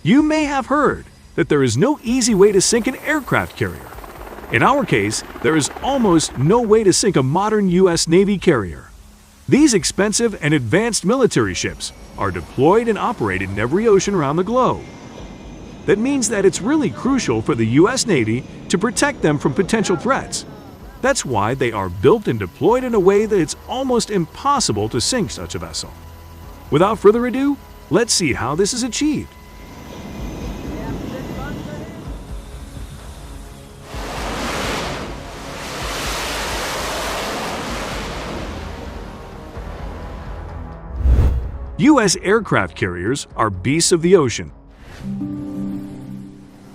You may have heard that there is no easy way to sink an aircraft carrier. In our case, there is almost no way to sink a modern U.S. Navy carrier. These expensive and advanced military ships are deployed and operated in every ocean around the globe. That means that it's really crucial for the U.S. Navy to protect them from potential threats. That's why they are built and deployed in a way that it's almost impossible to sink such a vessel. Without further ado, let's see how this is achieved. U.S. aircraft carriers are beasts of the ocean.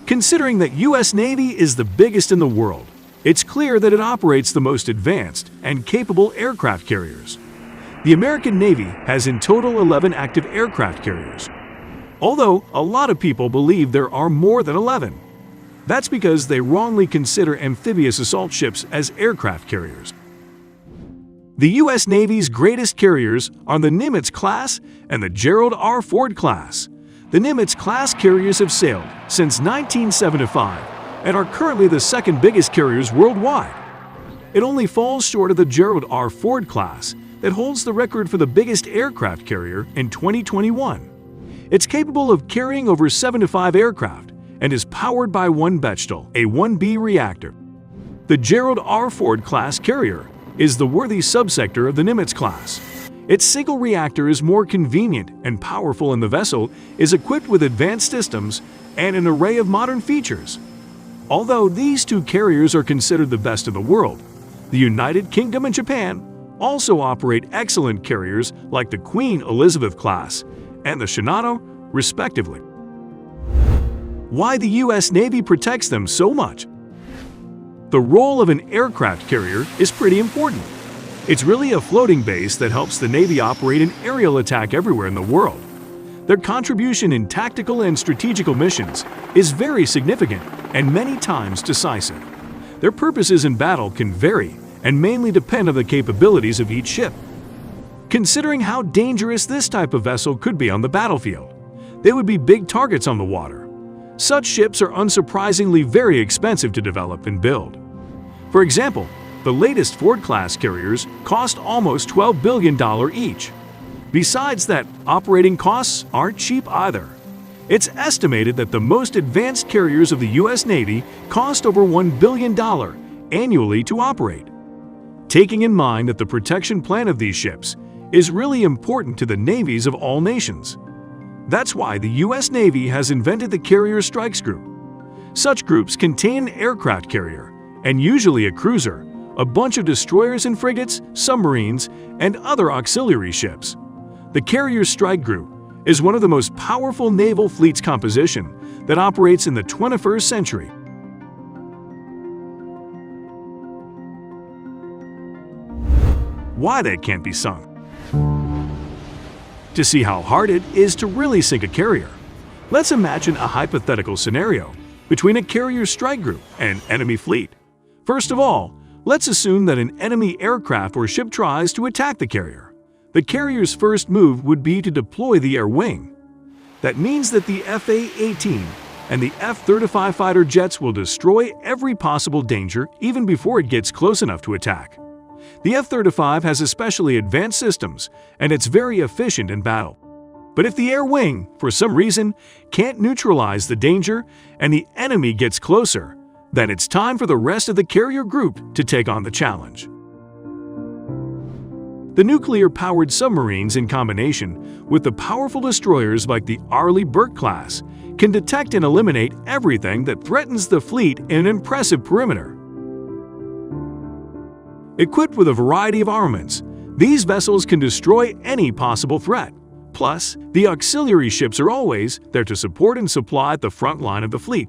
Considering that U.S. Navy is the biggest in the world, it's clear that it operates the most advanced and capable aircraft carriers. The American Navy has in total 11 active aircraft carriers, although a lot of people believe there are more than 11. That's because they wrongly consider amphibious assault ships as aircraft carriers. The U.S. Navy's greatest carriers are the Nimitz class and the Gerald R. Ford class. The Nimitz class carriers have sailed since 1975 and are currently the second biggest carriers worldwide. It only falls short of the Gerald R. Ford class that holds the record for the biggest aircraft carrier in 2021. It's capable of carrying over 75 aircraft and is powered by one Bechtel, a 1B reactor. The Gerald R. Ford class carrier is the worthy subsector of the Nimitz class. Its single reactor is more convenient and powerful, and the vessel is equipped with advanced systems and an array of modern features. Although these two carriers are considered the best in the world, the United Kingdom and Japan also operate excellent carriers like the Queen Elizabeth class and the Shinano, respectively. Why the U.S. Navy protects them so much? The role of an aircraft carrier is pretty important. It's really a floating base that helps the Navy operate an aerial attack everywhere in the world. Their contribution in tactical and strategical missions is very significant and many times decisive. Their purposes in battle can vary and mainly depend on the capabilities of each ship. Considering how dangerous this type of vessel could be on the battlefield, they would be big targets on the water. Such ships are unsurprisingly very expensive to develop and build. For example, the latest Ford-class carriers cost almost $12 billion each. Besides that, operating costs aren't cheap either. It's estimated that the most advanced carriers of the U.S. Navy cost over $1 billion annually to operate. Taking in mind that the protection plan of these ships is really important to the navies of all nations. That's why the U.S. Navy has invented the Carrier Strikes Group. Such groups contain an aircraft carrier, and usually a cruiser, a bunch of destroyers and frigates, submarines, and other auxiliary ships. The Carrier Strike Group is one of the most powerful naval fleets composition that operates in the 21st century. Why they can't be sunk? To see how hard it is to really sink a carrier, let's imagine a hypothetical scenario between a Carrier Strike Group and an enemy fleet. First of all, let's assume that an enemy aircraft or ship tries to attack the carrier. The carrier's first move would be to deploy the air wing. That means that the F/A-18 and the F-35 fighter jets will destroy every possible danger even before it gets close enough to attack. The F-35 has especially advanced systems, and it's very efficient in battle. But if the air wing, for some reason, can't neutralize the danger and the enemy gets closer, then it's time for the rest of the carrier group to take on the challenge. The nuclear-powered submarines in combination with the powerful destroyers like the Arleigh Burke class can detect and eliminate everything that threatens the fleet in an impressive perimeter. Equipped with a variety of armaments, these vessels can destroy any possible threat. Plus, the auxiliary ships are always there to support and supply the front line of the fleet,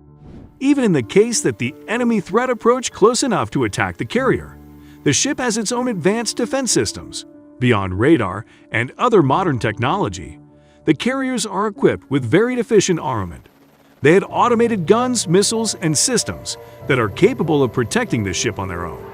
even in the case that the enemy threat approach close enough to attack the carrier. The ship has its own advanced defense systems. Beyond radar and other modern technology, the carriers are equipped with very efficient armament. They had automated guns, missiles, and systems that are capable of protecting the ship on their own.